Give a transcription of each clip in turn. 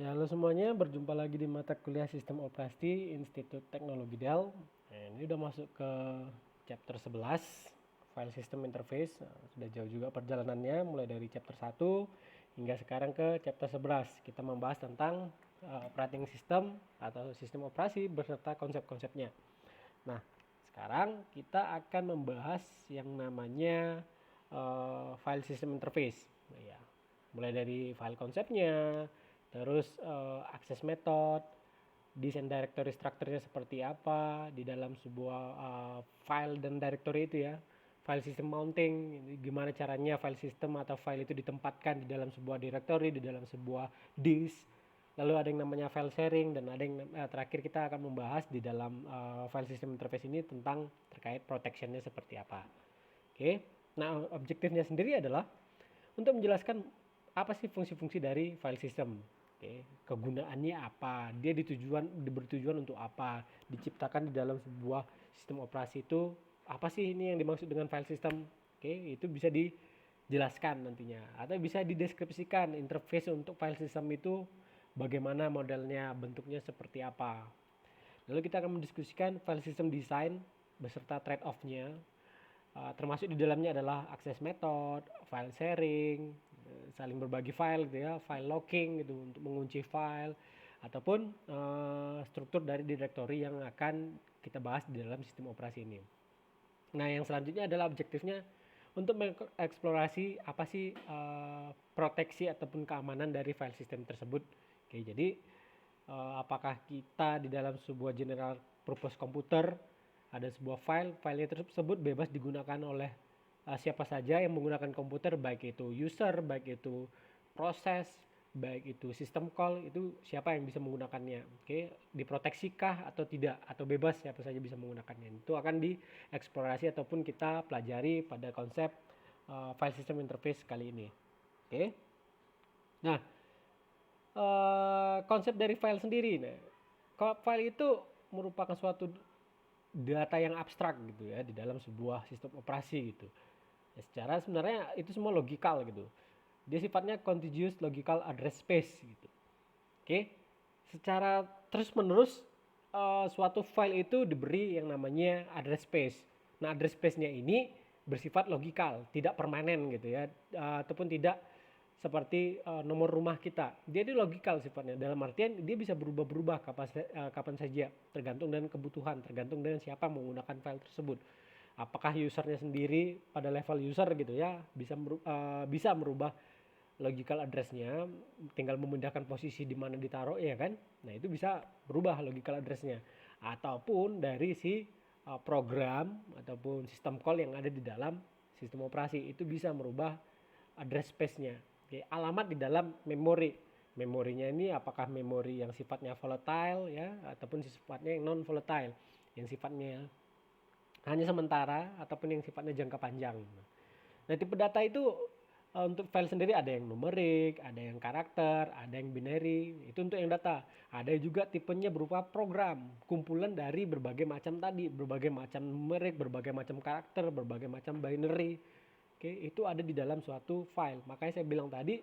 Ya, halo semuanya, berjumpa lagi di mata kuliah Sistem Operasi Institut Teknologi Dell. Nah, ini udah masuk ke chapter 11, File System Interface. Nah, sudah jauh juga perjalanannya, mulai dari chapter 1 hingga sekarang ke chapter 11. Kita membahas tentang operating system atau sistem operasi beserta konsep-konsepnya. Nah, sekarang kita akan membahas yang namanya file system interface. Nah, ya, mulai dari file konsepnya, terus akses method, desain directory strukturnya seperti apa di dalam sebuah file dan directory itu ya. File system mounting, gimana caranya file system atau file itu ditempatkan di dalam sebuah directory, di dalam sebuah disk. Lalu ada yang namanya file sharing dan ada yang terakhir kita akan membahas di dalam file system interface ini tentang terkait protectionnya seperti apa. Oke. Nah, objektifnya sendiri adalah untuk menjelaskan apa sih fungsi-fungsi dari file system. Oke, kegunaannya apa? Dia bertujuan untuk apa? Diciptakan di dalam sebuah sistem operasi itu apa sih ini yang dimaksud dengan file system? Oke, itu bisa dijelaskan nantinya atau bisa dideskripsikan interface untuk file system itu bagaimana modelnya, bentuknya seperti apa. Lalu kita akan mendiskusikan file system design beserta trade-off-nya. Termasuk di dalamnya adalah akses method, file sharing, saling berbagi file gitu ya, file locking gitu untuk mengunci file ataupun struktur dari directory yang akan kita bahas di dalam sistem operasi ini. Nah, yang selanjutnya adalah objektifnya untuk mengeksplorasi apa sih proteksi ataupun keamanan dari file system tersebut. Oke, jadi apakah kita di dalam sebuah general purpose komputer ada sebuah file tersebut bebas digunakan oleh siapa saja yang menggunakan komputer, baik itu user, baik itu proses, baik itu sistem call, itu siapa yang bisa menggunakannya. Oke, diproteksikah atau tidak, atau bebas siapa saja bisa menggunakannya. Itu akan dieksplorasi ataupun kita pelajari pada konsep file system interface kali ini. Oke. Nah, konsep dari file sendiri. Nah, kalau file itu merupakan suatu data yang abstrak gitu ya di dalam sebuah sistem operasi gitu. Ya, secara sebenarnya itu semua logikal gitu. Dia sifatnya contiguous logical address space gitu. Oke. Secara terus-menerus suatu file itu diberi yang namanya address space. Nah, address space-nya ini bersifat logikal, tidak permanen gitu ya, ataupun tidak seperti nomor rumah kita. Dia itu logikal sifatnya. Dalam artian dia bisa berubah-berubah kapan saja, tergantung dengan kebutuhan, tergantung dengan siapa menggunakan file tersebut. Apakah usernya sendiri pada level user gitu ya, bisa merubah logical address-nya, tinggal memindahkan posisi di mana ditaruh ya kan. Nah, itu bisa berubah logical address-nya. Ataupun dari si program ataupun sistem call yang ada di dalam sistem operasi itu bisa merubah address space-nya. Oke, alamat di dalam memori. Memorinya ini apakah memori yang sifatnya volatile ya ataupun sifatnya yang non volatile, yang sifatnya hanya sementara ataupun yang sifatnya jangka panjang. Nah, tipe data itu untuk file sendiri ada yang numerik, ada yang karakter, ada yang binary. Itu untuk yang data. Ada juga tipenya berupa program, kumpulan dari berbagai macam tadi, berbagai macam numerik, berbagai macam karakter, berbagai macam binary. Oke, itu ada di dalam suatu file. Makanya saya bilang tadi,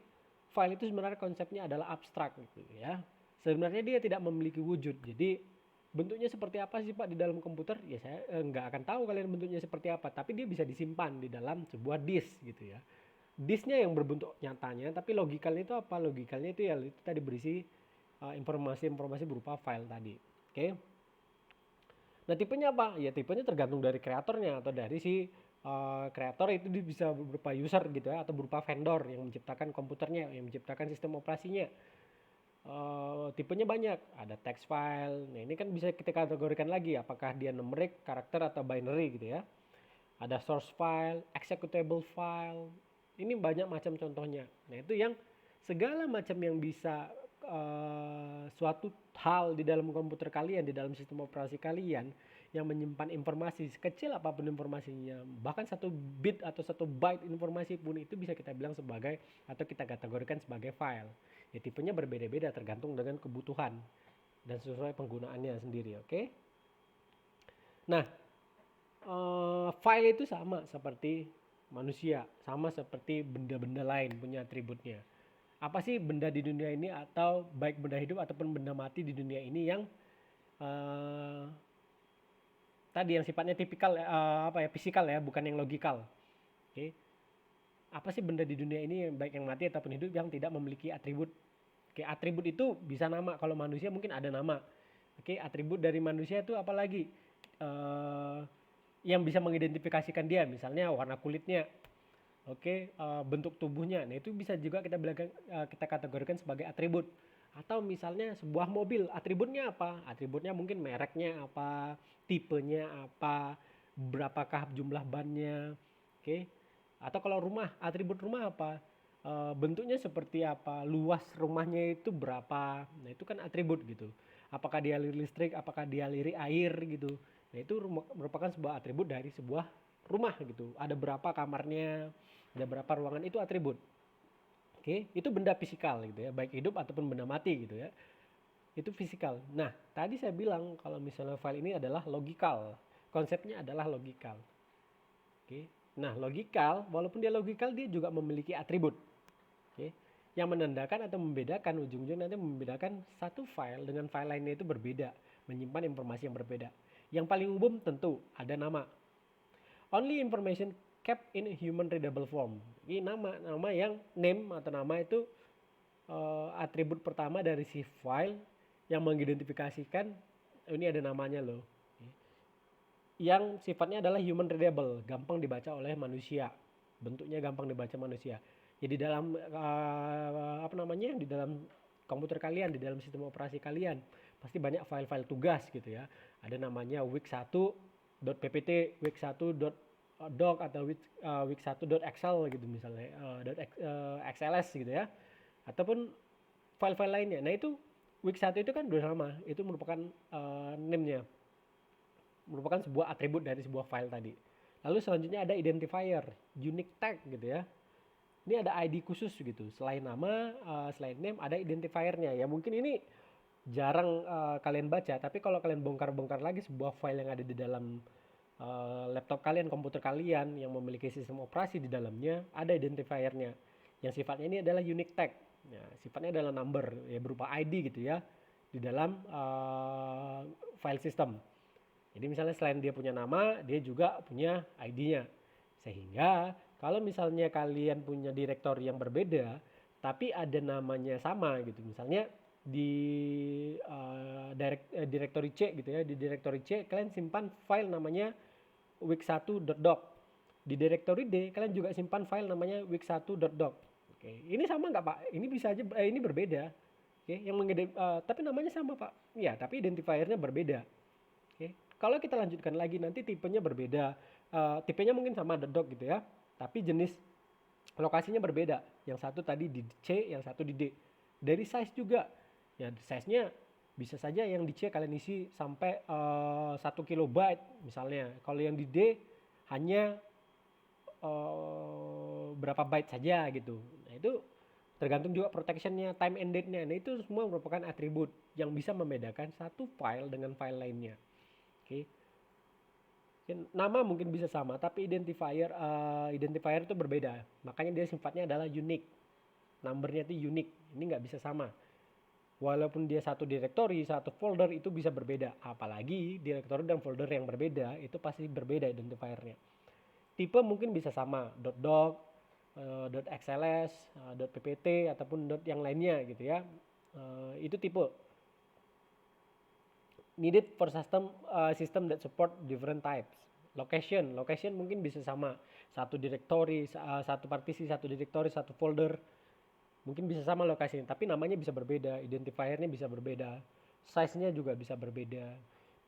file itu sebenarnya konsepnya adalah abstrak gitu ya. Sebenarnya dia tidak memiliki wujud. Jadi bentuknya seperti apa sih Pak di dalam komputer? Ya saya nggak akan tahu kalian bentuknya seperti apa, tapi dia bisa disimpan di dalam sebuah disk gitu ya. Disknya yang berbentuk nyatanya, tapi logikalnya itu apa? Logikalnya itu ya itu tadi berisi informasi-informasi berupa file tadi. Oke. Nah, tipenya apa? Ya tipenya tergantung dari kreatornya atau dari si kreator itu bisa berupa user gitu ya atau berupa vendor yang menciptakan komputernya, yang menciptakan sistem operasinya. Tipenya banyak, ada text file. Nah, ini kan bisa kita kategorikan lagi apakah dia numeric, karakter atau binary gitu ya. Ada source file, executable file. Ini banyak macam contohnya. Nah, itu yang segala macam yang bisa suatu hal di dalam komputer kalian, di dalam sistem operasi kalian yang menyimpan informasi sekecil apapun informasinya, bahkan satu bit atau satu byte informasi pun itu bisa kita bilang sebagai atau kita kategorikan sebagai file. Ya tipenya berbeda-beda tergantung dengan kebutuhan dan sesuai penggunaannya sendiri, oke? Nah, file itu sama seperti manusia, sama seperti benda-benda lain punya atributnya. Apa sih benda di dunia ini, atau baik benda hidup ataupun benda mati di dunia ini yang eh, tadi yang sifatnya tipikal, apa ya, fisikal ya, bukan yang logikal. Oke. Apa sih benda di dunia ini, baik yang mati ataupun hidup, yang tidak memiliki atribut? Oke, atribut itu bisa nama. Kalau manusia mungkin ada nama. Oke, atribut dari manusia itu apalagi yang bisa mengidentifikasikan dia, misalnya warna kulitnya, oke, bentuk tubuhnya. Nah, itu bisa juga kita kategorikan sebagai atribut. Atau misalnya sebuah mobil, atributnya apa? Atributnya mungkin mereknya apa, tipenya apa, berapakah jumlah bannya, oke. Atau kalau rumah, atribut rumah apa? Bentuknya seperti apa, luas rumahnya itu berapa. Nah, itu kan atribut gitu. Apakah dia lirik listrik, apakah dia lirik air gitu. Nah, itu merupakan sebuah atribut dari sebuah rumah gitu. Ada berapa kamarnya, ada berapa ruangan, itu atribut. Oke, itu benda fisikal gitu ya, baik hidup ataupun benda mati gitu ya. Itu fisikal. Nah, tadi saya bilang kalau misalnya file ini adalah logikal. Konsepnya adalah logikal. Oke. Nah, logikal, walaupun dia logikal, dia juga memiliki atribut. Oke. Yang menandakan atau membedakan, ujung-ujungnya nanti membedakan satu file dengan file lainnya itu berbeda, menyimpan informasi yang berbeda. Yang paling umum tentu ada nama. Only information kept in human readable form. Ini nama yang name atau nama itu atribut pertama dari si file yang mengidentifikasikan ini ada namanya loh. Yang sifatnya adalah human readable, gampang dibaca oleh manusia. Bentuknya gampang dibaca manusia. Jadi dalam apa namanya, di dalam komputer kalian, di dalam sistem operasi kalian pasti banyak file-file tugas gitu ya. Ada namanya wix1.ppt, wix1.doc atau wix1.excel gitu misalnya, .xls gitu ya. Ataupun file-file lainnya. Nah, itu wix1 itu kan udah sama, itu merupakan name-nya, merupakan sebuah atribut dari sebuah file tadi. Lalu selanjutnya ada identifier, unique tag gitu ya. Ini ada ID khusus gitu. Selain nama, selain name, ada identifiernya. Ya mungkin ini jarang kalian baca, tapi kalau kalian bongkar-bongkar lagi sebuah file yang ada di dalam laptop kalian, komputer kalian yang memiliki sistem operasi di dalamnya, ada identifiernya. Yang sifatnya ini adalah unique tag. Ya, sifatnya adalah number, ya berupa ID gitu ya, di dalam file system. Jadi misalnya selain dia punya nama, dia juga punya ID-nya. Sehingga kalau misalnya kalian punya direktori yang berbeda, tapi ada namanya sama gitu. Misalnya di direktori C gitu ya, di direktori C kalian simpan file namanya wix1.doc. Di direktori D kalian juga simpan file namanya wix1.doc. Oke, ini sama nggak Pak? Ini bisa aja, ini berbeda. Oke, tapi namanya sama Pak. Ya, tapi identifiernya berbeda. Oke, kalau kita lanjutkan lagi nanti tipenya berbeda. Tipenya mungkin sama .doc gitu ya, tapi jenis lokasinya berbeda. Yang satu tadi di C, yang satu di D. Dari size juga, ya size-nya bisa saja yang di C kalian isi sampai 1 kilobyte misalnya. Kalau yang di D hanya berapa byte saja gitu. Nah, itu tergantung juga protectionnya, time and date-nya. Nah, itu semua merupakan atribut yang bisa membedakan satu file dengan file lainnya. Oke. Nama mungkin bisa sama, tapi identifier itu berbeda. Makanya dia sifatnya adalah unique. Numbernya itu unique. Ini nggak bisa sama. Walaupun dia satu directory, satu folder, itu bisa berbeda. Apalagi directory dan folder yang berbeda, itu pasti berbeda identifiernya. Tipe mungkin bisa sama, .doc, .xls, .ppt, ataupun yang lainnya gitu ya. Itu tipe. Needed for system that support different types. Location mungkin bisa sama, satu directory, satu partisi, satu directory, satu folder, mungkin bisa sama lokasinya, tapi namanya bisa berbeda, identifiernya bisa berbeda, size-nya juga bisa berbeda.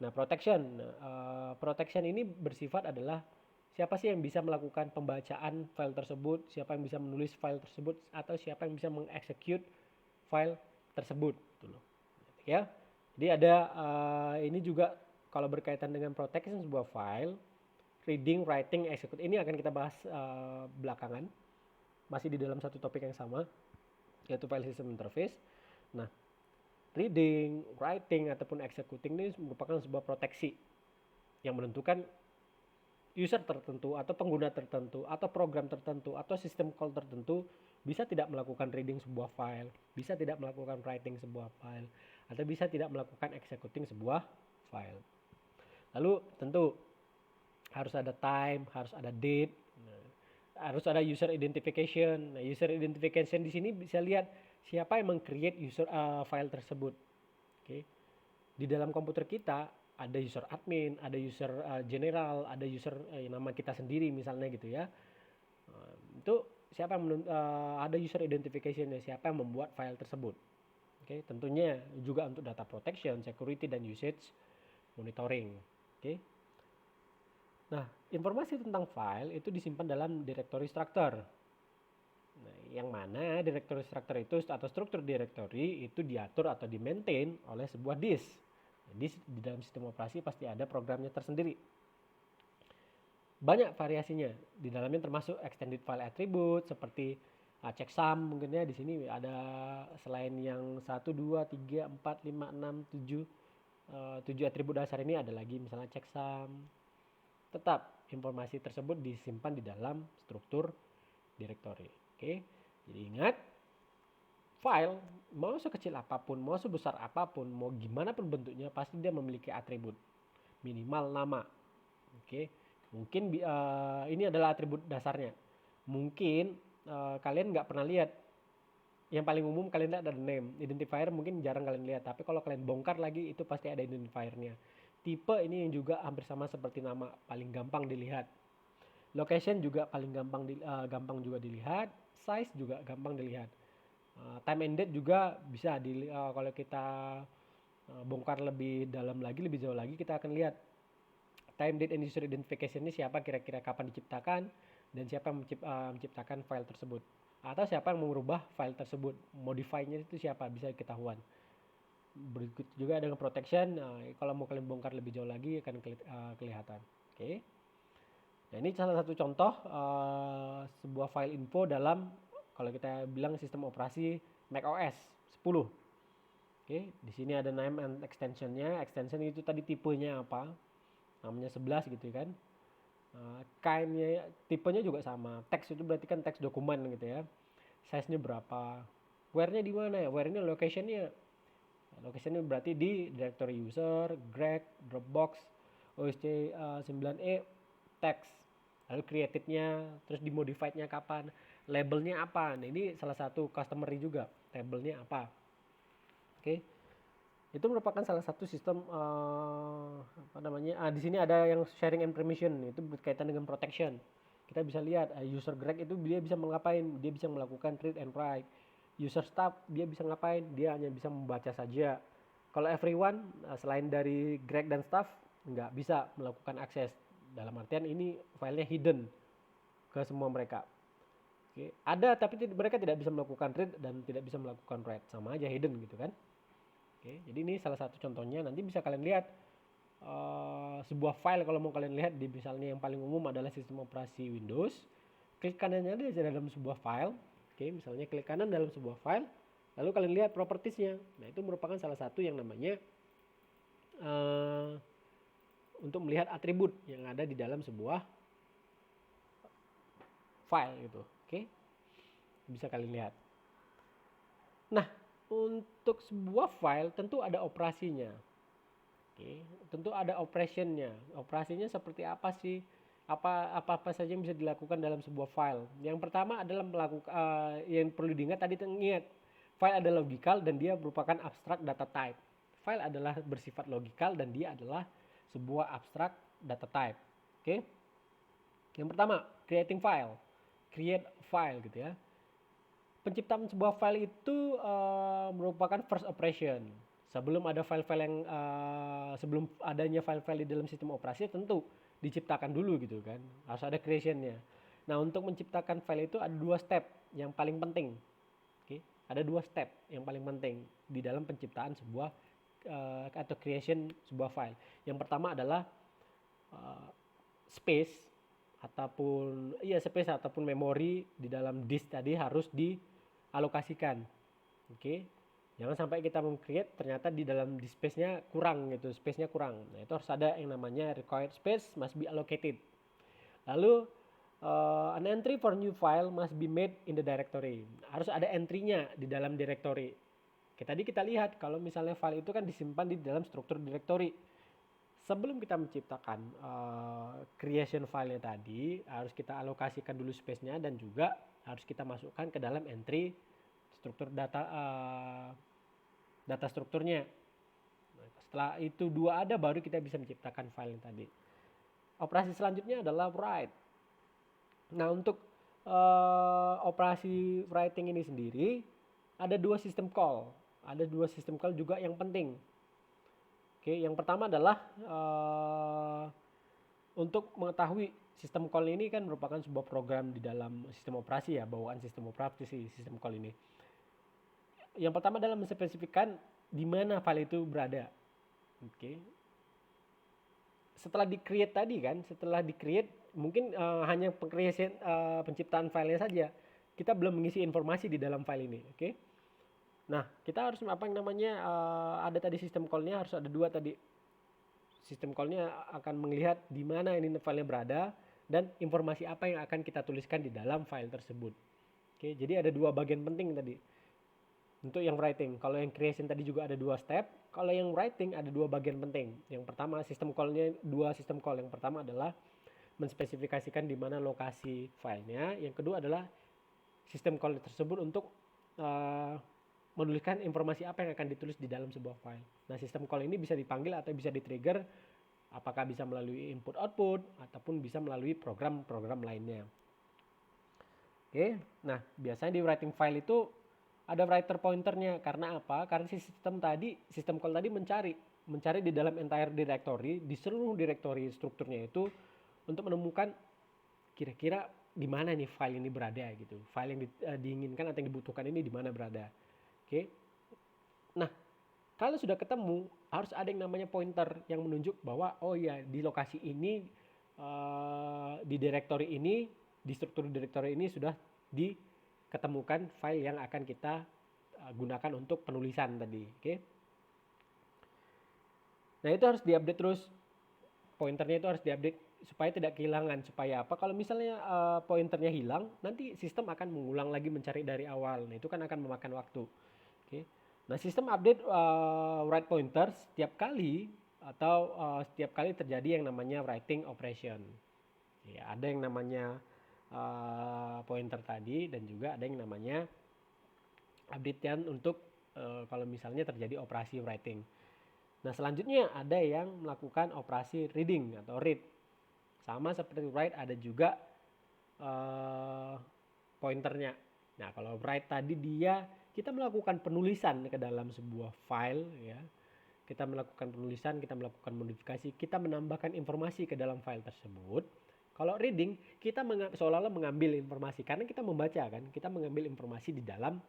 Nah, protection ini bersifat adalah siapa sih yang bisa melakukan pembacaan file tersebut, siapa yang bisa menulis file tersebut, atau siapa yang bisa mengexecute file tersebut, gitu loh. Ya. Jadi ada ini juga kalau berkaitan dengan protection sebuah file, reading, writing, execute, ini akan kita bahas belakangan, masih di dalam satu topik yang sama, yaitu file system interface. Nah, reading, writing, ataupun executing ini merupakan sebuah proteksi yang menentukan user tertentu atau pengguna tertentu atau program tertentu atau sistem call tertentu bisa tidak melakukan reading sebuah file, bisa tidak melakukan writing sebuah file, atau bisa tidak melakukan executing sebuah file. Lalu tentu harus ada time, harus ada date, harus ada user identification. Nah, user identification di sini bisa lihat siapa yang meng-create file tersebut. Oke. Di dalam komputer kita ada user admin, ada user general, ada user nama kita sendiri misalnya gitu ya. Itu siapa yang ada user identification-nya, siapa yang membuat file tersebut. Oke, tentunya juga untuk data protection, security dan usage monitoring. Oke. Nah, informasi tentang file itu disimpan dalam directory structure. Nah, yang mana directory structure itu atau struktur directory itu diatur atau di-maintain oleh sebuah disk. Jadi di dalam sistem operasi pasti ada programnya tersendiri. Banyak variasinya. Di dalamnya termasuk extended file attribute seperti checksum mungkin ya, di sini ada selain yang 1 2 3 4 5 6 7 7 atribut dasar ini ada lagi misalnya checksum. Tetap informasi tersebut disimpan di dalam struktur directory. Oke. Jadi ingat, file mau sekecil apapun, mau sebesar apapun, mau gimana pun bentuknya, pasti dia memiliki atribut. Minimal nama. Oke. Mungkin ini adalah atribut dasarnya. Mungkin kalian nggak pernah lihat. Yang paling umum kalian lihat ada name. Identifier mungkin jarang kalian lihat. Tapi kalau kalian bongkar lagi itu pasti ada identifiernya. Tipe ini yang juga hampir sama seperti nama, paling gampang dilihat. Location juga paling gampang juga dilihat. Size juga gampang dilihat. Time and date juga bisa kalau kita bongkar lebih dalam lagi, lebih jauh lagi, kita akan lihat time, date, and user identification ini siapa kira-kira kapan diciptakan dan siapa yang menciptakan file tersebut. Atau siapa yang mengubah file tersebut, modify-nya itu siapa, bisa ketahuan. Berikut juga dengan protection, kalau mau kalian bongkar lebih jauh lagi akan kelihatan. Oke. Nah, ini salah satu contoh sebuah file info dalam, kalau kita bilang sistem operasi macOS 10. Oke, di sini ada name and extension-nya. Extension itu tadi tipenya apa? Namanya 11 gitu kan. Kind-nya, tipenya juga sama. Teks itu berarti kan teks dokumen gitu ya. Size-nya berapa? Where-nya di mana ya? Where-nya location-nya. Location-nya berarti di directory user, Greg, Dropbox, OSC 9E, text. Lalu created-nya, terus dimodified-nya kapan? Label-nya apa? Nah, ini salah satu customer juga. Label-nya apa? Oke. Itu merupakan salah satu sistem di sini ada yang sharing and permission, itu berkaitan dengan protection. Kita bisa lihat user Greg itu dia bisa ngapain, dia bisa melakukan read and write. User staff dia bisa ngapain, dia hanya bisa membaca saja. Kalau everyone selain dari Greg dan staff nggak bisa melakukan akses, dalam artian ini filenya hidden ke semua mereka. Oke. Ada tapi mereka tidak bisa melakukan read dan tidak bisa melakukan write, sama aja hidden gitu kan. Oke, jadi ini salah satu contohnya. Nanti bisa kalian lihat sebuah file, kalau mau kalian lihat di misalnya yang paling umum adalah sistem operasi Windows. Klik kanannya ada dalam sebuah file. Oke, misalnya klik kanan dalam sebuah file, lalu kalian lihat propertiesnya. Nah, itu merupakan salah satu yang namanya untuk melihat atribut yang ada di dalam sebuah file gitu. Oke, bisa kalian lihat. Nah, untuk sebuah file tentu ada operasinya. Oke, tentu ada operationnya. Operasinya seperti apa sih? Apa saja yang bisa dilakukan dalam sebuah file. Yang pertama adalah melakukan yang perlu diingat tadi, ingat file adalah logical dan dia merupakan abstract data type. File adalah bersifat logical dan dia adalah sebuah abstract data type. Oke. Yang pertama, creating file. Create file gitu ya. Penciptaan sebuah file itu merupakan first operation. Sebelum ada file-file yang sebelum adanya file-file di dalam sistem operasi tentu diciptakan dulu gitu kan. Harus ada creation-nya. Nah, untuk menciptakan file itu ada 2 step yang paling penting. Oke, ada 2 step yang paling penting di dalam penciptaan sebuah atau creation sebuah file. Yang pertama adalah space ataupun memori di dalam disk tadi harus dialokasikan. Oke. Jangan sampai kita meng-create ternyata di dalam disk space-nya kurang gitu, space-nya kurang. Nah, itu harus ada yang namanya required space must be allocated. Lalu An entry for new file must be made in the directory. Harus ada entry-nya di dalam directory. Tadi kita lihat kalau misalnya file itu kan disimpan di dalam struktur directory. Sebelum kita menciptakan creation file-nya tadi, harus kita alokasikan dulu space-nya dan juga harus kita masukkan ke dalam entry struktur data strukturnya. Setelah itu dua ada, baru kita bisa menciptakan file yang tadi. Operasi selanjutnya adalah write. Nah, untuk operasi writing ini sendiri ada dua sistem call. Ada dua sistem call juga yang penting. Oke, yang pertama adalah untuk mengetahui sistem call ini kan merupakan sebuah program di dalam sistem operasi ya, bawaan sistem operasi sistem call ini. Yang pertama adalah menspesifikkan di mana file itu berada. Oke. Setelah di-create tadi kan, mungkin hanya penciptaan filenya saja. Kita belum mengisi informasi di dalam file ini, oke? Nah, kita harus ada tadi sistem call-nya, harus ada dua tadi. Sistem call-nya akan melihat di mana ini filenya berada dan informasi apa yang akan kita tuliskan di dalam file tersebut. Oke, jadi ada dua bagian penting tadi. Untuk yang writing, kalau yang creation tadi juga ada dua step, kalau yang writing ada dua bagian penting. Yang pertama sistem call-nya, dua sistem call. Yang pertama adalah menspesifikasikan di mana lokasi filenya. Yang kedua adalah sistem call tersebut untuk menuliskan informasi apa yang akan ditulis di dalam sebuah file. Nah, sistem call ini bisa dipanggil atau bisa di-trigger, apakah bisa melalui input output ataupun bisa melalui program-program lainnya. Oke, nah biasanya di writing file itu ada writer pointernya. Karena apa? Karena sistem call tadi mencari di dalam entire directory, di seluruh directory strukturnya itu untuk menemukan kira-kira di mana nih file ini berada gitu. File yang diinginkan atau yang dibutuhkan ini di mana berada. Oke. Nah, kalau sudah ketemu, harus ada yang namanya pointer yang menunjuk bahwa oh ya, di lokasi ini, di directory ini, di struktur directory ini sudah diketemukan file yang akan kita gunakan untuk penulisan tadi. Oke. Nah, itu harus diupdate terus. Pointernya itu harus diupdate supaya tidak kehilangan. Supaya apa? Kalau misalnya pointernya hilang, nanti sistem akan mengulang lagi mencari dari awal. Nah, itu kan akan memakan waktu. Oke. Nah, sistem update write pointer setiap kali terjadi yang namanya writing operation. Ya, ada yang namanya pointer tadi dan juga ada yang namanya updatean untuk kalau misalnya terjadi operasi writing. Nah, selanjutnya ada yang melakukan operasi reading atau read. Sama seperti write ada juga pointernya. Nah, kalau write tadi kita melakukan penulisan ke dalam sebuah file ya. Kita melakukan penulisan, kita melakukan modifikasi, kita menambahkan informasi ke dalam file tersebut. Kalau reading, kita seolah-olah mengambil informasi karena kita membaca kan, kita mengambil informasi di dalam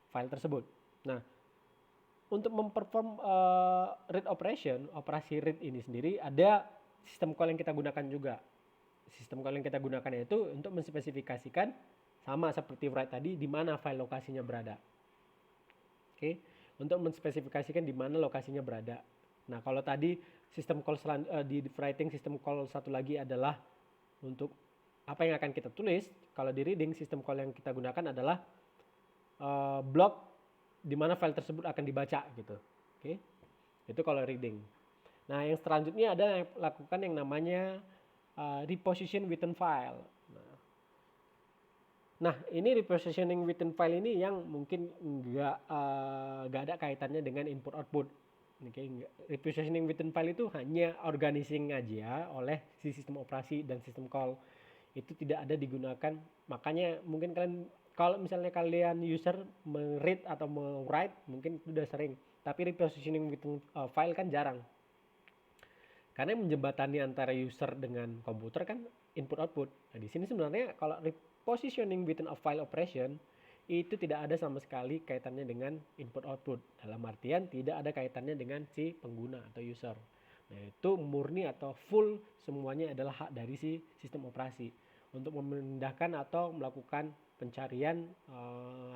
file tersebut. Nah, untuk memperform read operation, operasi read ini sendiri ada sistem call yang kita gunakan juga. Sistem call yang kita gunakan itu untuk menspesifikasikan sama seperti write tadi di mana file lokasinya berada. Oke, untuk menspesifikasikan di mana lokasinya berada. Nah, kalau tadi sistem call di writing sistem call satu lagi adalah untuk apa yang akan kita tulis. Kalau di reading sistem call yang kita gunakan adalah blok di mana file tersebut akan dibaca gitu. Oke. Itu kalau reading. Nah, yang selanjutnya ada yang lakukan yang namanya reposition within file. Nah, ini repositioning within file ini yang mungkin nggak ada kaitannya dengan input output. Repositioning within file itu hanya organizing aja oleh si sistem operasi dan sistem call. Itu tidak ada digunakan. Makanya mungkin kalau misalnya kalian user read atau write mungkin itu udah sering. Tapi repositioning within file kan jarang. Karena menjembatani antara user dengan komputer kan input output. Nah, di sini sebenarnya kalau repositioning within a file operation itu tidak ada sama sekali kaitannya dengan input output. Dalam artian tidak ada kaitannya dengan si pengguna atau user. Nah, itu murni atau full semuanya adalah hak dari si sistem operasi untuk memindahkan atau melakukan pencarian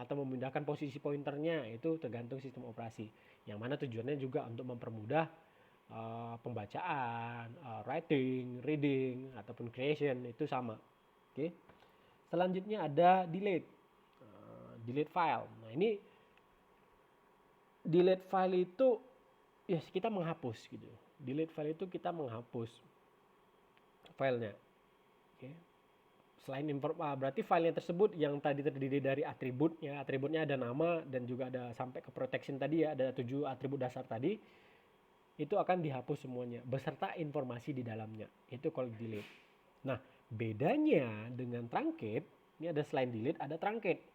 atau memindahkan posisi pointernya itu tergantung sistem operasi. Yang mana tujuannya juga untuk mempermudah pembacaan, writing, reading ataupun creation itu sama. Oke. Selanjutnya ada delete. Delete file. Nah, ini delete file itu ya kita menghapus gitu. Delete file itu kita menghapus filenya. Oke. Selain berarti filenya tersebut yang tadi terdiri dari atributnya ada nama dan juga ada sampai ke protection tadi ya, ada 7 atribut dasar tadi, itu akan dihapus semuanya beserta informasi di dalamnya. Itu kalau delete. Nah, bedanya dengan truncate, ini ada selain delete ada truncate.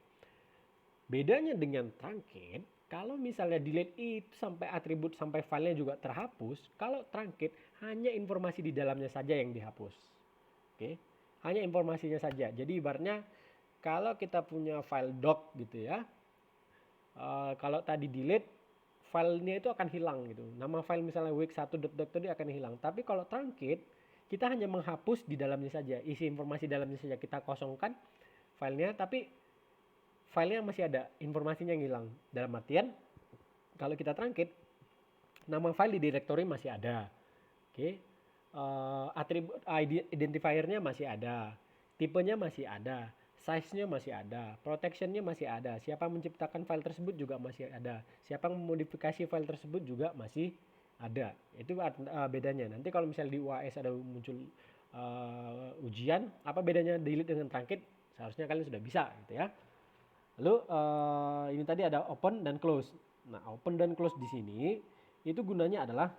Bedanya dengan truncate, kalau misalnya delete itu sampai atribut sampai filenya juga terhapus, kalau truncate hanya informasi di dalamnya saja yang dihapus. Oke. Hanya informasinya saja. Jadi ibaratnya kalau kita punya file doc gitu ya, kalau tadi delete, filenya itu akan hilang gitu. Nama file misalnya week1.doc tadi akan hilang. Tapi kalau truncate, kita hanya menghapus di dalamnya saja, isi informasi dalamnya saja. Kita kosongkan filenya, tapi filenya masih ada, informasinya yang hilang. Dalam artian, kalau kita truncate, nama file di directory masih ada. Oke. Atribut identifiernya masih ada, tipenya masih ada, size-nya masih ada, protection-nya masih ada, siapa menciptakan file tersebut juga masih ada, siapa memodifikasi file tersebut juga masih ada. Itu bedanya. Nanti kalau misalnya di UAS ada muncul ujian, apa bedanya delete dengan truncate? Seharusnya kalian sudah bisa gitu ya. Lalu ini tadi ada open dan close. Nah, open dan close di sini itu gunanya adalah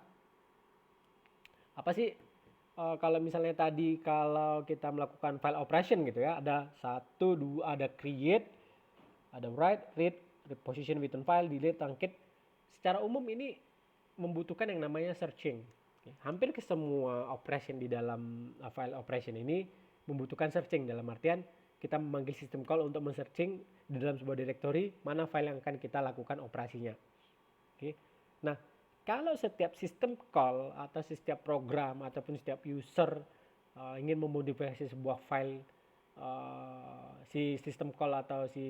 apa sih? Kalau misalnya tadi kalau kita melakukan file operation gitu ya, ada 1, 2, ada create, ada write, read, reposition within file, delete, truncate. Secara umum ini membutuhkan yang namanya searching. Hampir ke semua operation di dalam file operation ini membutuhkan searching, dalam artian kita memanggil system call untuk men-searching di dalam sebuah directory mana file yang akan kita lakukan operasinya. Oke. Nah, kalau setiap sistem call atau setiap program ataupun setiap user ingin memodifikasi sebuah file, si sistem call atau si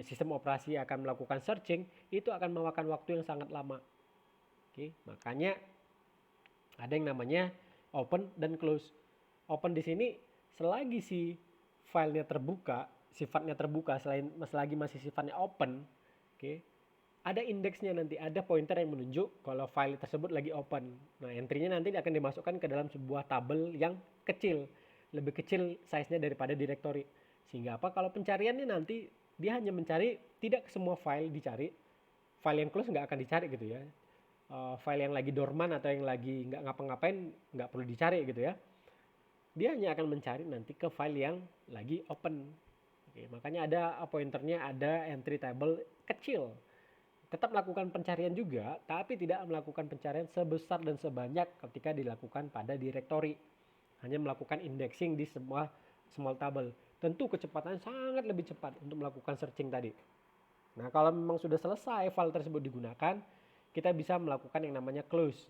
sistem operasi akan melakukan searching, itu akan memakan waktu yang sangat lama. Oke, makanya ada yang namanya open dan close. Open di sini selagi si filenya terbuka, sifatnya terbuka, selagi masih sifatnya open, oke, ada indeksnya nanti, ada pointer yang menunjuk kalau file tersebut lagi open. Nah, entry-nya nanti akan dimasukkan ke dalam sebuah tabel yang kecil, lebih kecil size-nya daripada directory. Sehingga apa? Kalau pencariannya nanti dia hanya mencari, tidak semua file dicari, file yang close nggak akan dicari gitu ya. File yang lagi dorman atau yang lagi nggak ngapa-ngapain nggak perlu dicari gitu ya. Dia hanya akan mencari nanti ke file yang lagi open. Oke, makanya ada pointernya, ada entry table kecil. Tetap melakukan pencarian juga, tapi tidak melakukan pencarian sebesar dan sebanyak ketika dilakukan pada directory. Hanya melakukan indexing di semua small table. Tentu kecepatannya sangat lebih cepat untuk melakukan searching tadi. Nah, kalau memang sudah selesai file tersebut digunakan, kita bisa melakukan yang namanya close.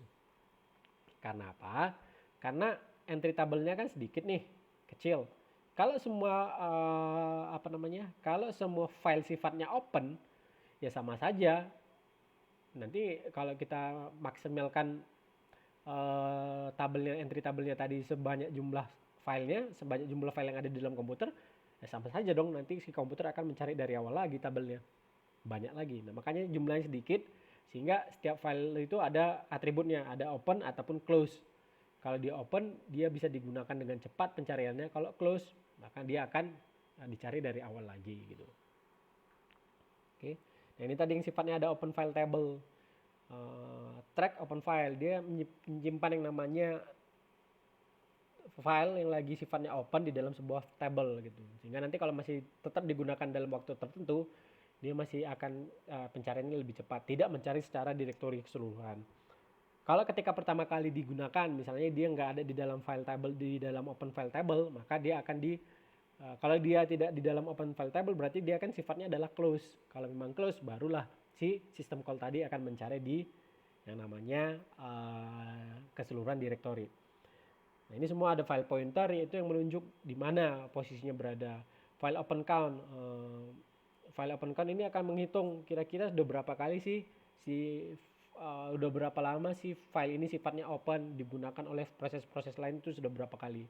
Karena apa? Karena entry table-nya kan sedikit nih, kecil. Kalau semua kalau semua file sifatnya open, ya sama saja. Nanti kalau kita maksimalkan entry tabelnya tadi sebanyak jumlah filenya, sebanyak jumlah file yang ada di dalam komputer, ya sama saja dong, nanti si komputer akan mencari dari awal lagi tabelnya. Banyak lagi. Nah, makanya jumlahnya sedikit sehingga setiap file itu ada atributnya, ada open ataupun close. Kalau dia open, dia bisa digunakan dengan cepat pencariannya. Kalau close, maka dia akan dicari dari awal lagi gitu. Oke. Nah, ini tadi yang sifatnya ada open file table. Track open file, dia menyimpan yang namanya file yang lagi sifatnya open di dalam sebuah table gitu. Sehingga nanti kalau masih tetap digunakan dalam waktu tertentu, dia masih akan pencariannya lebih cepat, tidak mencari secara directory keseluruhan. Kalau ketika pertama kali digunakan, misalnya dia nggak ada di dalam file table, di dalam open file table, maka dia akan kalau dia tidak di dalam open file table, berarti dia kan sifatnya adalah close. Kalau memang close, barulah si system call tadi akan mencari di yang namanya keseluruhan directory. Nah, ini semua ada file pointer, yaitu yang menunjuk di mana posisinya berada. File open count, file open count ini akan menghitung kira-kira sudah berapa kali sih udah berapa lama sih file ini sifatnya open, digunakan oleh proses-proses lain itu sudah berapa kali.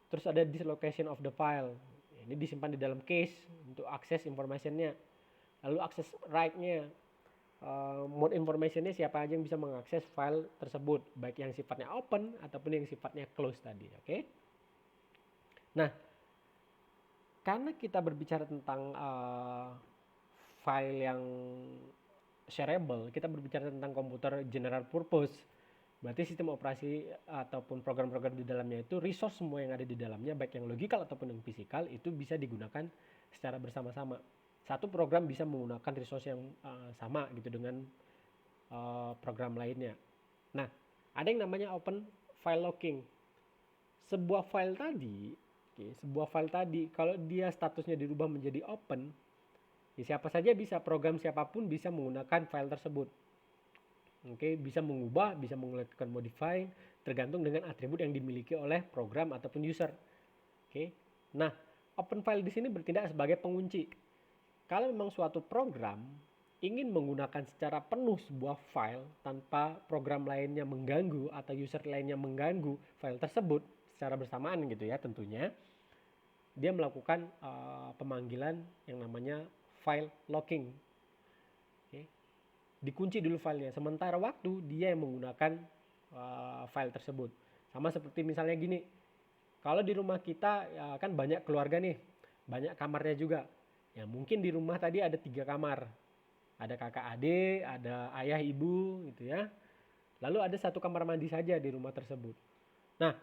Terus ada dislocation of the file. ini disimpan di dalam cache untuk akses informationnya. Lalu akses write-nya, mode informationnya siapa aja yang bisa mengakses file tersebut, baik yang sifatnya open ataupun yang sifatnya close tadi. Oke. Nah, karena kita berbicara tentang file yang shareable, kita berbicara tentang komputer general purpose. Berarti sistem operasi ataupun program-program di dalamnya itu resource semua yang ada di dalamnya, baik yang logikal ataupun yang fisikal, itu bisa digunakan secara bersama-sama. Satu program bisa menggunakan resource yang sama gitu dengan program lainnya. Nah, ada yang namanya open file locking. Sebuah file tadi, kalau dia statusnya dirubah menjadi open, ya siapa saja bisa, program siapapun bisa menggunakan file tersebut. Oke, bisa mengubah, bisa melakukan modify, tergantung dengan atribut yang dimiliki oleh program ataupun user. Oke. Nah, open file di sini bertindak sebagai pengunci. Kalau memang suatu program ingin menggunakan secara penuh sebuah file tanpa program lainnya mengganggu atau user lainnya mengganggu file tersebut secara bersamaan gitu ya, tentunya dia melakukan pemanggilan yang namanya file locking. Oke. Dikunci dulu filenya, sementara waktu dia yang menggunakan file tersebut. Sama seperti misalnya gini, kalau di rumah kita ya kan banyak keluarga nih, banyak kamarnya juga. Ya mungkin di rumah tadi ada 3 kamar, ada kakak adik, ada ayah ibu gitu ya. Lalu ada 1 kamar mandi saja di rumah tersebut. Nah,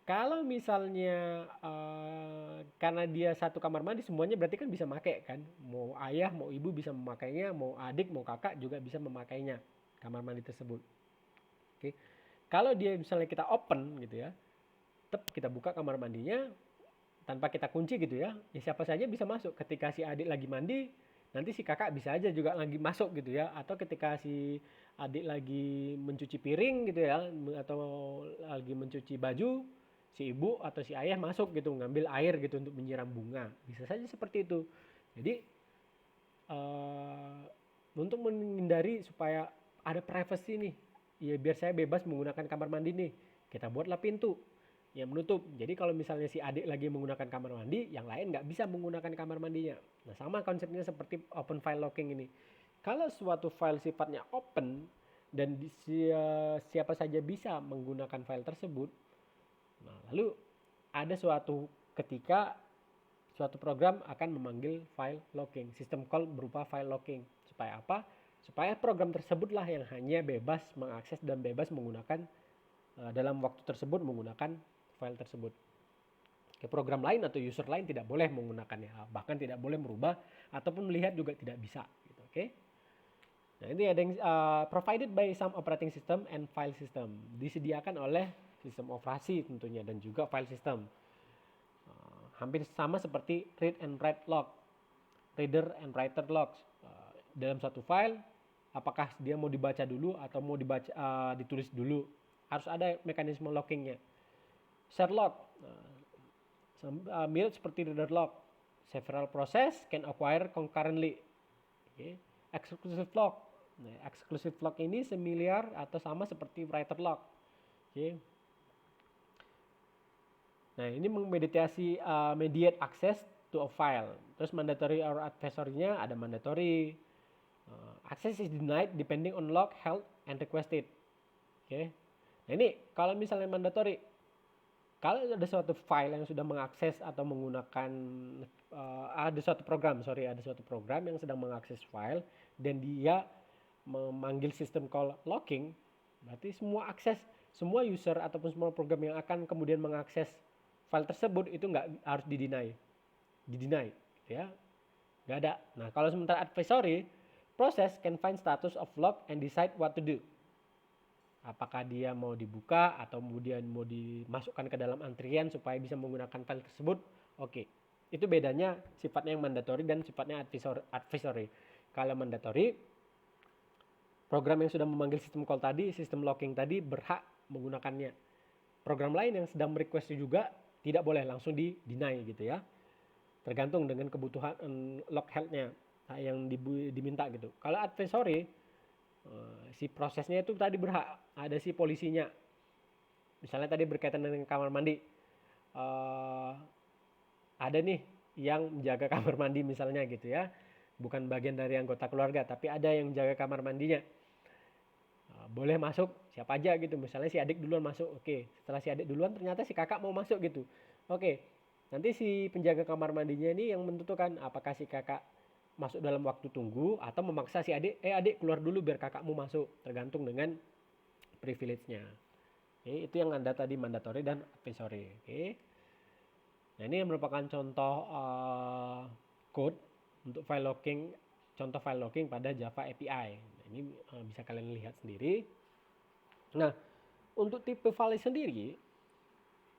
kalau misalnya karena dia 1 kamar mandi semuanya berarti kan bisa pakai kan, mau ayah mau ibu bisa memakainya, mau adik mau kakak juga bisa memakainya kamar mandi tersebut. Oke. Kalau dia misalnya kita open gitu ya, kita buka kamar mandinya tanpa kita kunci gitu ya, ya siapa saja bisa masuk. Ketika si adik lagi mandi, nanti si kakak bisa aja juga lagi masuk gitu ya, atau ketika si adik lagi mencuci piring gitu ya, atau lagi mencuci baju, si ibu atau si ayah masuk gitu ngambil air gitu untuk menyiram bunga, bisa saja seperti itu. Jadi untuk menghindari supaya ada privacy nih, ya biar saya bebas menggunakan kamar mandi nih, kita buatlah pintu yang menutup. Jadi kalau misalnya si adik lagi menggunakan kamar mandi, yang lain nggak bisa menggunakan kamar mandinya. Nah, sama konsepnya seperti open file locking ini. Kalau suatu file sifatnya open dan siapa saja bisa menggunakan file tersebut, nah lalu ada suatu ketika suatu program akan memanggil file locking, sistem call berupa file locking. Supaya apa? Supaya program tersebutlah yang hanya bebas mengakses dan bebas menggunakan dalam waktu tersebut menggunakan file tersebut. Oke, program lain atau user lain tidak boleh menggunakannya, bahkan tidak boleh merubah ataupun melihat juga tidak bisa. Gitu, oke? Nah, ini ada yang provided by some operating system and file system, disediakan oleh sistem operasi tentunya dan juga file system. Hampir sama seperti read and write log, reader and writer logs. Dalam satu file, apakah dia mau dibaca dulu atau mau ditulis dulu, harus ada mekanisme lockingnya. Share log, mirip seperti reader log. Several process can acquire concurrently. Okay. Exclusive log. Nah, exclusive log ini similar atau sama seperti writer log. Okay. Nah, ini memediasi mediate access to a file. Terus mandatory or advisory-nya ada mandatory. Access is denied depending on log held and requested. Oke. Nah, ini kalau misalnya mandatory, kalau ada suatu file yang sudah mengakses atau menggunakan ada suatu program yang sedang mengakses file dan dia memanggil sistem call locking, berarti semua user ataupun semua program yang akan kemudian mengakses file tersebut itu nggak harus dideny ya, nggak ada. Nah, kalau sementara advisory, process can find status of log and decide what to do. Apakah dia mau dibuka atau kemudian mau dimasukkan ke dalam antrian supaya bisa menggunakan file tersebut. Oke. Itu bedanya sifatnya yang mandatory dan sifatnya advisory. Kalau mandatory, program yang sudah memanggil sistem call tadi, sistem locking tadi berhak menggunakannya. Program lain yang sedang merequest juga tidak boleh langsung di-deny gitu ya. Tergantung dengan kebutuhan log held-nya yang diminta gitu. Kalau advisory, si prosesnya itu tadi berhak, ada si polisinya. Misalnya tadi berkaitan dengan kamar mandi. ada nih yang menjaga kamar mandi misalnya gitu ya, bukan bagian dari anggota keluarga, tapi ada yang menjaga kamar mandinya. Boleh masuk siapa aja gitu, misalnya si adik duluan masuk, oke, setelah si adik duluan ternyata si kakak mau masuk gitu, oke, nanti si penjaga kamar mandinya ini yang menentukan apakah si kakak masuk dalam waktu tunggu atau memaksa si adik, adik keluar dulu biar kakakmu masuk, tergantung dengan privilege-nya. Oke, itu yang Anda tadi mandatory dan advisory. Oke. Nah, ini merupakan contoh code untuk file locking, contoh file locking pada Java API. Nah, ini bisa kalian lihat sendiri. Nah, untuk tipe file sendiri,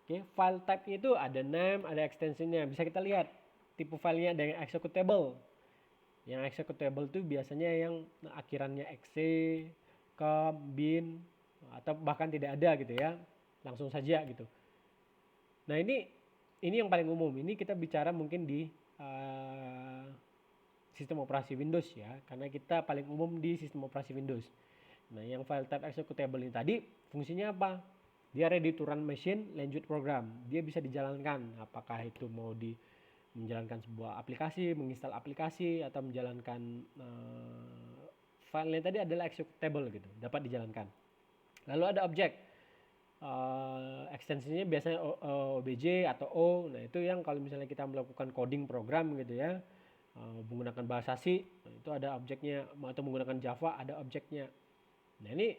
file type itu ada name, ada extensionnya. Bisa kita lihat tipe filenya ada yang executable. Yang executable itu biasanya yang akhirannya exe, com, bin, atau bahkan tidak ada gitu ya, langsung saja gitu. Nah, ini yang paling umum. Ini kita bicara mungkin di sistem operasi Windows ya, karena kita paling umum di sistem operasi Windows. Nah, yang file type executable ini tadi fungsinya apa? Dia ready to run machine lanjut program. Dia bisa dijalankan, apakah itu mau menjalankan sebuah aplikasi, menginstal aplikasi, atau menjalankan filenya tadi adalah executable gitu, dapat dijalankan. Lalu ada objek, ekstensinya biasanya OBJ atau O. Nah, itu yang kalau misalnya kita melakukan coding program gitu ya, menggunakan bahasa C, itu ada objeknya, atau menggunakan Java ada objeknya. Nah, ini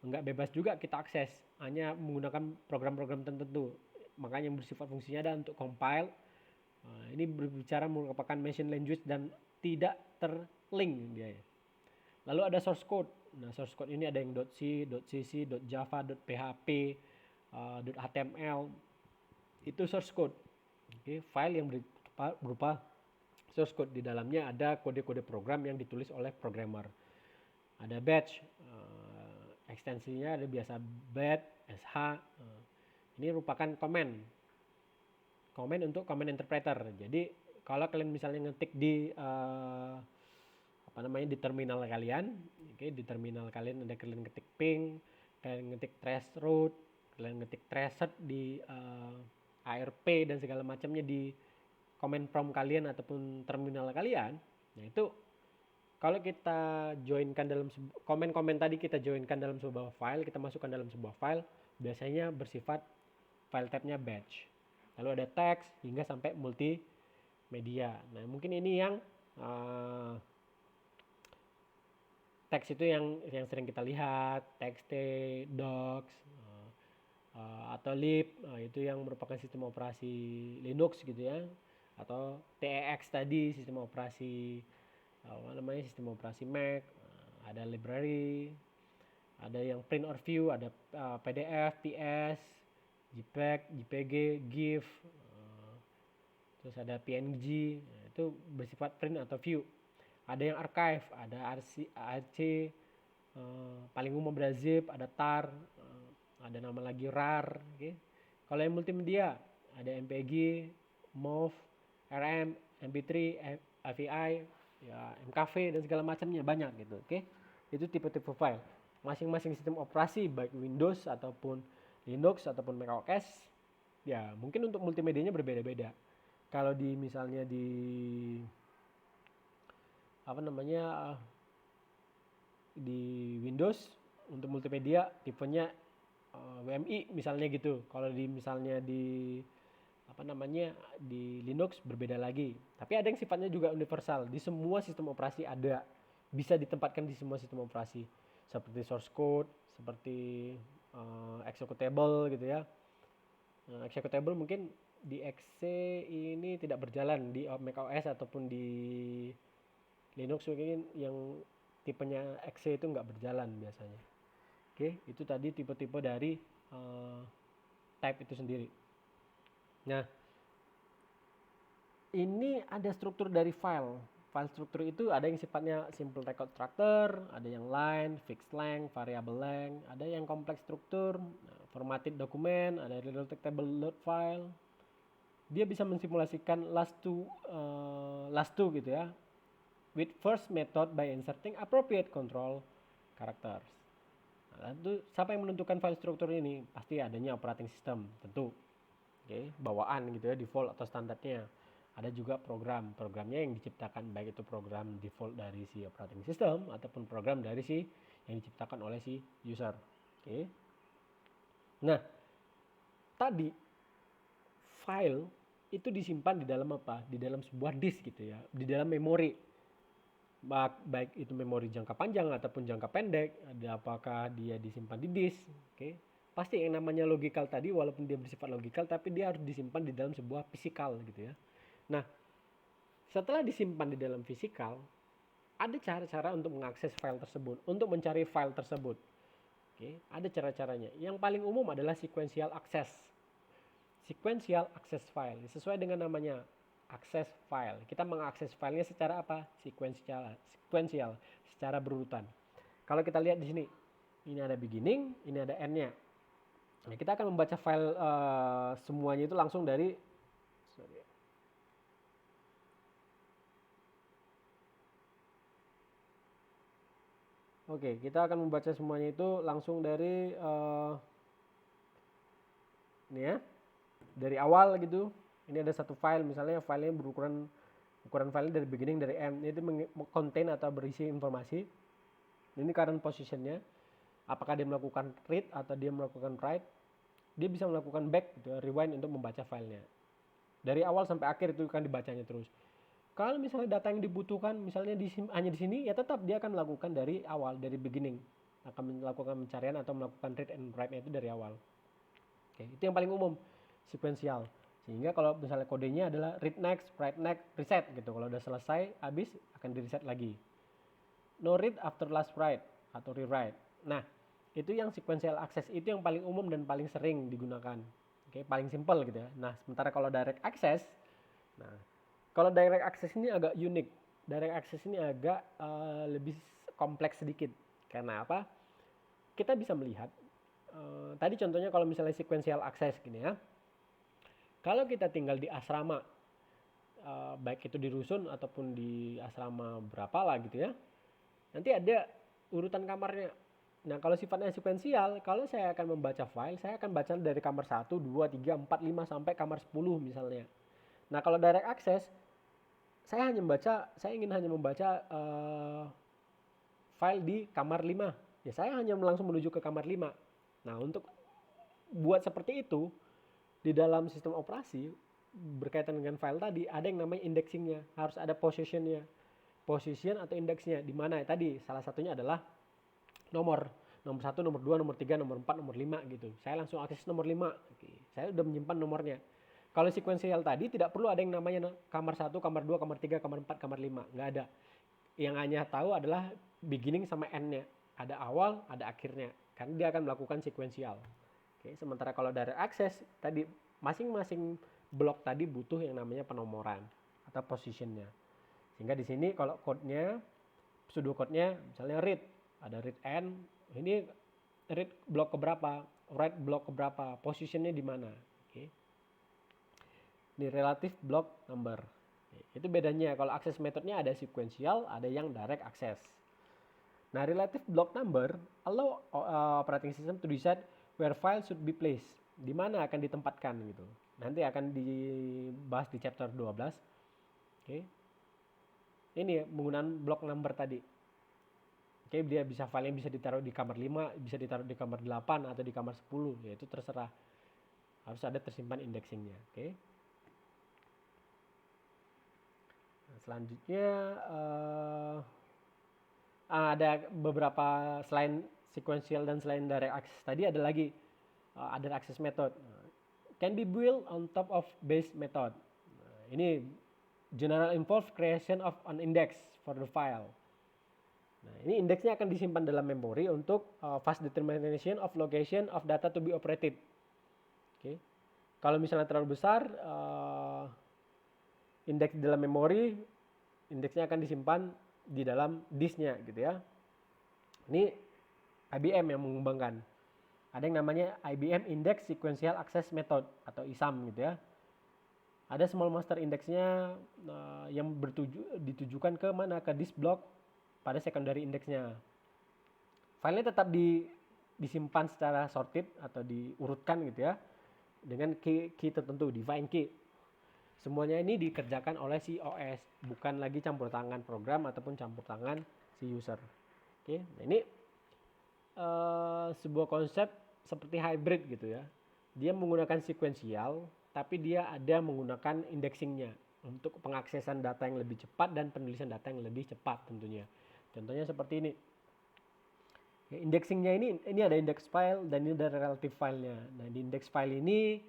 enggak bebas juga kita akses, hanya menggunakan program-program tertentu. Makanya yang bersifat fungsinya ada untuk compile. Ini berbicara merupakan machine language dan tidak terlink dia. Lalu ada source code. Nah, source code ini ada yang .c, .cc, .java, .php, .html. Itu source code. Oke, file yang berupa source code. Di dalamnya ada kode-kode program yang ditulis oleh programmer. Ada batch, ekstensinya ada biasa bat, sh. Ini merupakan comment untuk comment interpreter. Jadi kalau kalian misalnya ngetik di di terminal kalian, di terminal kalian ada kalian ngetik ping, kalian ngetik trace route, kalian ngetik traced di ARP dan segala macamnya di command prompt kalian ataupun terminal kalian. Nah, itu kalau kita joinkan dalam komen-komen tadi kita joinkan dalam sebuah file, kita masukkan dalam sebuah file, biasanya bersifat file type-nya batch. Lalu ada teks hingga sampai multimedia. Nah, mungkin ini yang teks itu yang sering kita lihat, txt, docs, atau lib, itu yang merupakan sistem operasi Linux gitu ya, atau TEX tadi sistem operasi sistem operasi Mac. Ada library, ada yang print or view, ada PDF, PS, JPEG, JPG, GIF, terus ada PNG, itu bersifat print atau view. Ada yang archive, ada ARC, paling umum ada zip, ada tar, ada nama lagi rar. Okay. Kalau yang multimedia ada MPG, MOV, RM, MP3, AVI, ya MKV dan segala macamnya banyak gitu. Oke. Itu tipe-tipe file. Masing-masing sistem operasi baik Windows ataupun Linux ataupun macOS, ya mungkin untuk multimedianya berbeda-beda. Kalau misalnya di di Windows untuk multimedia tipenya WMI misalnya gitu. Kalau misalnya di di Linux berbeda lagi. Tapi ada yang sifatnya juga universal. Di semua sistem operasi ada, bisa ditempatkan di semua sistem operasi. Seperti source code, seperti executable gitu ya. Executable mungkin di exe ini tidak berjalan di macOS ataupun di Linux, mungkin yang tipenya exe itu nggak berjalan biasanya. Oke, itu tadi tipe-tipe dari type itu sendiri. Nah, ini ada struktur dari file. File struktur itu ada yang sifatnya simple record structure, ada yang line, fixed length, variable length, ada yang kompleks struktur, formatted dokumen, ada reload table load file. Dia bisa mensimulasikan last to gitu ya, with first method by inserting appropriate control characters. Nah, lalu siapa yang menentukan file struktur ini? Pasti adanya operating system tentu. Oke, bawaan gitu ya, default atau standarnya. Ada juga programnya yang diciptakan, baik itu program default dari si operating system ataupun program dari si yang diciptakan oleh si user. Oke. Nah, tadi file itu disimpan di dalam apa? Di dalam sebuah disk gitu ya, di dalam memori. Baik itu memori jangka panjang ataupun jangka pendek, ada apakah dia disimpan di disk. Oke. Pasti yang namanya logikal tadi, walaupun dia bersifat logikal, tapi dia harus disimpan di dalam sebuah fisikal gitu ya. Nah, setelah disimpan di dalam fisikal, ada cara-cara untuk mengakses file tersebut, untuk mencari file tersebut. Oke, ada cara-caranya. Yang paling umum adalah sequential access. Sequential access file, sesuai dengan namanya, akses file. Kita mengakses filenya secara apa? Sequential, secara berurutan. Kalau kita lihat di sini, ini ada beginning, ini ada end-nya. Nah, kita akan membaca file semuanya itu langsung dari Oke, kita akan membaca semuanya itu langsung dari ini ya, dari awal gitu. Ini ada satu file, misalnya filenya ukuran filenya dari beginning, dari end. Itu contain atau berisi informasi. Ini current positionnya. Apakah dia melakukan read atau dia melakukan write? Dia bisa melakukan back gitu, rewind untuk membaca filenya. Dari awal sampai akhir itu kan dibacanya terus. Kalau misalnya data yang dibutuhkan misalnya hanya di sini, ya tetap dia akan melakukan dari awal, dari beginning. Akan melakukan pencarian atau melakukan read and write itu dari awal. Oke, itu yang paling umum, sequential. Sehingga kalau misalnya kodenya adalah read next, write next, reset gitu. Kalau udah selesai, habis akan di reset lagi. No read after last write atau rewrite. Nah, itu yang sequential access, itu yang paling umum dan paling sering digunakan. Oke, paling simple gitu ya. Nah, sementara kalau direct access, nah kalau direct access ini agak unik. Direct access ini agak lebih kompleks sedikit. Karena apa? Kita bisa melihat, tadi contohnya kalau misalnya sequential access gini ya. Kalau kita tinggal di asrama, baik itu di rusun ataupun di asrama berapa lah gitu ya. Nanti ada urutan kamarnya. Nah, kalau sifatnya sequential, kalau saya akan membaca file, saya akan baca dari kamar 1, 2, 3, 4, 5 sampai kamar 10 misalnya. Nah, kalau direct access, saya ingin hanya membaca file di kamar 5. Ya, saya hanya langsung menuju ke kamar 5. Nah, untuk buat seperti itu, di dalam sistem operasi, berkaitan dengan file tadi, ada yang namanya indexingnya. Harus ada positionnya. Position atau indeksnya. Di mana tadi, salah satunya adalah nomor 1, nomor 2, nomor 3, nomor 4, nomor 5 gitu. Saya langsung akses nomor 5. Oke. Saya udah menyimpan nomornya. Kalau sequential tadi tidak perlu ada yang namanya kamar 1, kamar 2, kamar 3, kamar 4, kamar 5. Nggak ada. Yang hanya tahu adalah beginning sama end-nya. Ada awal, ada akhirnya. Karena dia akan melakukan sequential. Oke, sementara kalau direct access tadi masing-masing blok tadi butuh yang namanya penomoran atau positionnya. Sehingga di sini kalau code-nya, pseudocode-nya misalnya read, ada read end, ini read blok keberapa, write blok keberapa, positionnya di mana. Oke. Ini relative block number. Itu bedanya. Kalau access methodnya ada sequential, ada yang direct access. Nah, relative block number allow operating system to decide where file should be placed. Di mana akan ditempatkan gitu. Nanti akan dibahas di chapter 12. Oke. Ini penggunaan block number tadi. Oke, dia bisa filenya bisa ditaruh di kamar 5, bisa ditaruh di kamar 8 atau di kamar 10, ya itu terserah. Harus ada tersimpan indexingnya, oke. Nah, selanjutnya ada beberapa selain sequential dan selain direct access tadi ada lagi other access method. Can be built on top of base method. Nah, ini general involve creation of an index for the file. Nah, ini indeksnya akan disimpan dalam memori untuk fast determination of location of data to be operated. Oke. Kalau misalnya terlalu besar, indeks di dalam memori, indeksnya akan disimpan di dalam disknya gitu ya. Ini IBM yang mengembangkan. Ada yang namanya IBM Index Sequential Access Method atau ISAM gitu ya. Ada small master indeksnya yang ditujukan ke mana, ke disk block pada secondary indeksnya. Filenya tetap disimpan secara sorted atau diurutkan gitu ya. dengan key tertentu, define key. Semuanya ini dikerjakan oleh si OS, bukan lagi campur tangan program ataupun campur tangan si user. Oke, nah ini sebuah konsep seperti hybrid gitu ya. Dia menggunakan sequential, tapi dia ada menggunakan indexingnya untuk pengaksesan data yang lebih cepat dan penulisan data yang lebih cepat tentunya. Contohnya seperti ini. Indexingnya ini ada index file dan ini ada relative filenya. Nah di index file ini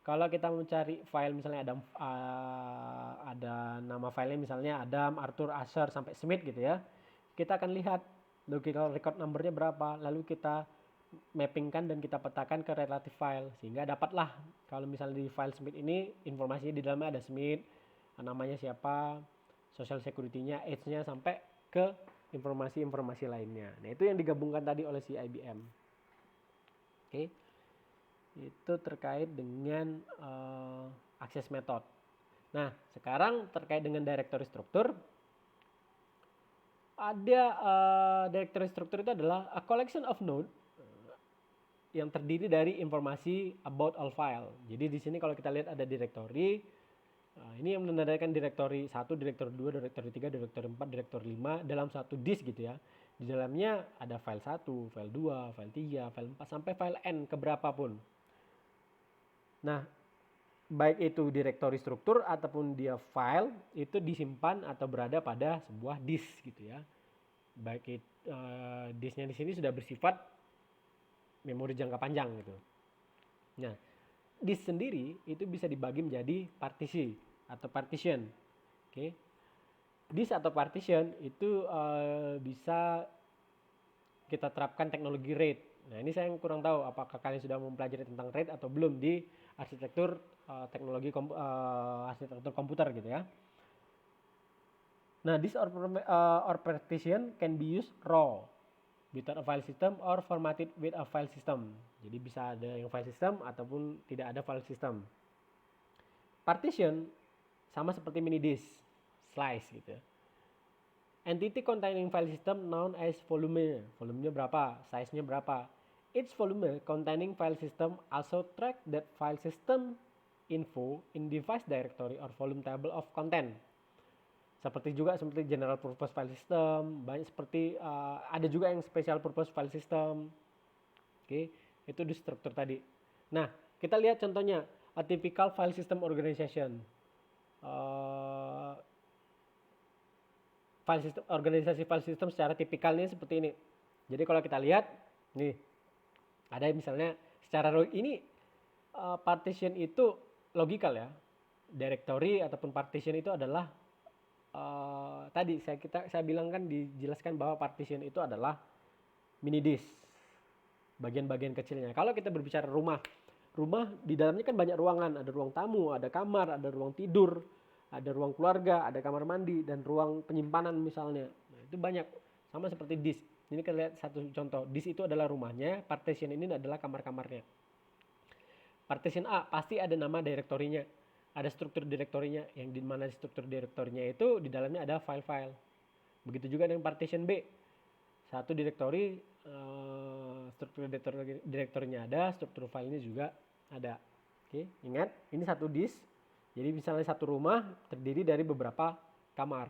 kalau kita mencari file misalnya ada nama filenya misalnya Adam, Arthur, Asher sampai Smith gitu ya. Kita akan lihat logical record numbernya berapa, lalu kita mappingkan dan kita petakan ke relative file sehingga dapatlah kalau misalnya di file Smith ini informasinya di dalamnya ada Smith, namanya siapa, social security-nya, age-nya sampai ke informasi-informasi lainnya. Nah, itu yang digabungkan tadi oleh si IBM. Oke. Itu terkait dengan access method. Nah, sekarang terkait dengan directory structure. Ada directory structure itu adalah a collection of node yang terdiri dari informasi about all file. Jadi di sini kalau kita lihat ada directory, ini yang menandakan directory 1, directory 2, directory 3, directory 4, directory 5 dalam satu disk gitu ya. Di dalamnya ada file 1, file 2, file 3, file 4 sampai file N keberapa pun. Nah, baik itu directory struktur ataupun dia file itu disimpan atau berada pada sebuah disk gitu ya. Baik disknya di sini sudah bersifat memori jangka panjang gitu. Nah, disk sendiri itu bisa dibagi menjadi partisi atau partition. Oke. Disk atau partition itu bisa kita terapkan teknologi RAID. Nah, ini saya kurang tahu apakah kalian sudah mempelajari tentang RAID atau belum di arsitektur teknologi arsitektur komputer gitu ya. Nah, disk or partition can be used raw without a file system or formatted with a file system. Jadi bisa ada yang file system ataupun tidak ada file system. Partition sama seperti mini disk, slice gitu. Entity containing file system known as volume. Volumenya berapa? Size-nya berapa? Each volume containing file system also track that file system info in device directory or volume table of content. Seperti general purpose file system, banyak seperti ada juga yang special purpose file system. Oke, itu di struktur tadi. Nah, kita lihat contohnya a typical file system organization. Organisasi file system secara tipikalnya seperti ini. Jadi kalau kita lihat nih ada misalnya secara ini partition itu logikal ya. Directory ataupun partition itu adalah tadi saya bilang kan dijelaskan bahwa partition itu adalah mini disk, bagian-bagian kecilnya. Kalau kita berbicara rumah di dalamnya kan banyak ruangan, ada ruang tamu, ada kamar, ada ruang tidur, ada ruang keluarga, ada kamar mandi dan ruang penyimpanan misalnya. Nah, itu banyak sama seperti disk. Ini kita lihat satu contoh, disk itu adalah rumahnya, partition ini adalah kamar-kamarnya. Partition A pasti ada nama direktorinya. Ada struktur direktorinya, yang di mana struktur direktorinya itu di dalamnya ada file-file. Begitu juga dengan partition B. Satu direktori, struktur direktorinya ada, struktur filenya juga ada. Oke, ingat, ini satu disk. Jadi misalnya satu rumah terdiri dari beberapa kamar.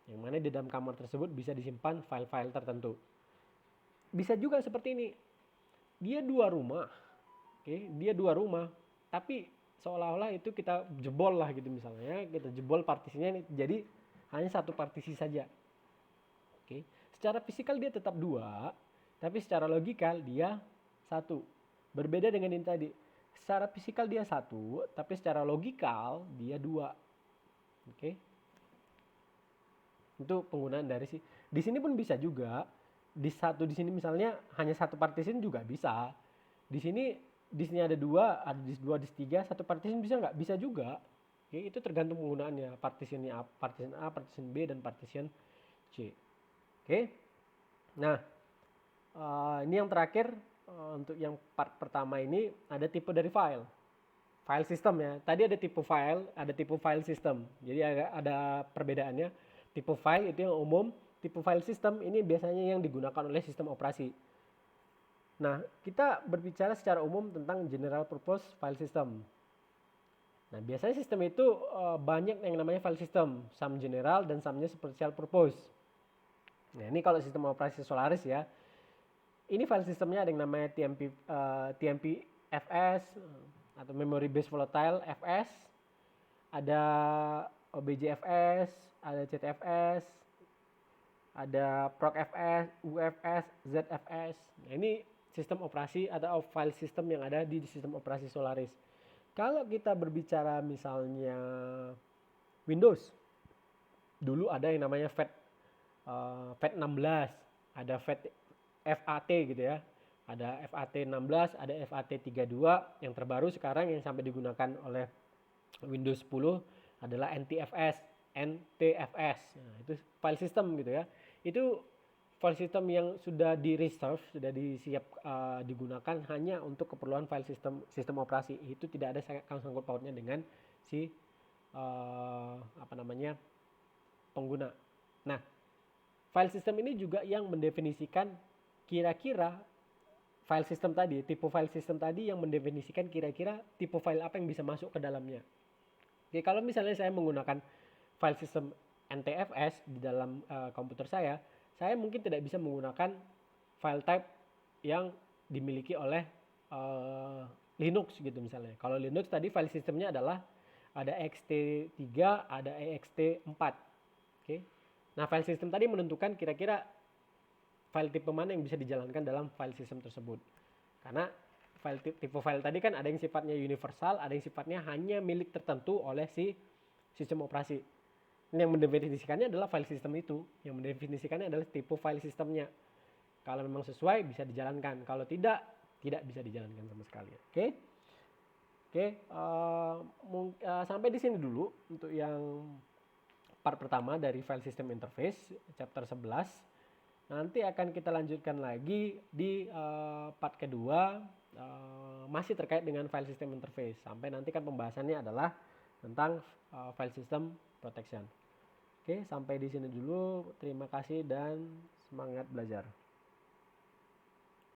Yang mana di dalam kamar tersebut bisa disimpan file-file tertentu. Bisa juga seperti ini. Dia dua rumah. Oke, dia dua rumah, tapi seolah-olah itu kita jebol lah gitu misalnya, kita jebol partisinya jadi hanya satu partisi saja. Oke, secara fisikal dia tetap dua, tapi secara logikal dia satu. Berbeda dengan ini tadi, secara fisikal dia satu, tapi secara logikal dia dua. Oke, itu penggunaan dari di sini pun bisa juga di sini misalnya hanya satu partition juga bisa. Di sini ada dua, ada disk 2, disk 3, satu partition bisa nggak? Bisa juga. Oke, itu tergantung penggunaannya. Partitionnya partition A, partition B, dan partition C. Oke. Nah, ini yang terakhir untuk yang part pertama ini ada tipe dari file. File system ya. Tadi ada tipe file, ada tipe file system. Jadi ada perbedaannya. Tipe file itu yang umum, tipe file system ini biasanya yang digunakan oleh sistem operasi. Nah, kita berbicara secara umum tentang general purpose file system. Nah, biasanya sistem itu banyak yang namanya file system, some general dan some-nya special purpose. Nah, ini kalau sistem operasi Solaris ya. Ini file systemnya ada yang namanya TMP-FS atau Memory Based Volatile FS, ada OBJFS, ada ZFS, ada ProcFS, UFS, ZFS. Nah, ini sistem operasi atau file system yang ada di sistem operasi Solaris. Kalau kita berbicara misalnya Windows, dulu ada yang namanya FAT16, ada FAT gitu ya. Ada FAT16, ada FAT32, yang terbaru sekarang yang sampai digunakan oleh Windows 10 adalah NTFS. Nah, itu file system gitu ya. Itu file system yang sudah di reserve, sudah disiap digunakan hanya untuk keperluan file sistem operasi. Itu tidak ada sangkut pautnya dengan si pengguna. Nah, file system ini juga yang mendefinisikan kira-kira file system tadi, tipe file system tadi yang mendefinisikan kira-kira tipe file apa yang bisa masuk ke dalamnya. Oke, kalau misalnya saya menggunakan file system NTFS di dalam komputer saya mungkin tidak bisa menggunakan file type yang dimiliki oleh Linux gitu misalnya. Kalau Linux tadi file systemnya adalah ada ext3, ada ext4. Oke. Nah, file system tadi menentukan kira-kira file tipe mana yang bisa dijalankan dalam file system tersebut. Karena tipe file tadi kan ada yang sifatnya universal, ada yang sifatnya hanya milik tertentu oleh si sistem operasi. Yang mendefinisikannya adalah file system itu. Yang mendefinisikannya adalah tipe file systemnya. Kalau memang sesuai bisa dijalankan. Kalau tidak bisa dijalankan sama sekali. Oke. Sampai di sini dulu untuk yang part pertama dari file system interface chapter 11. Nanti akan kita lanjutkan lagi di part kedua masih terkait dengan file system interface. Sampai nanti kan pembahasannya adalah tentang file system protection. Oke, sampai di sini dulu. Terima kasih dan semangat belajar.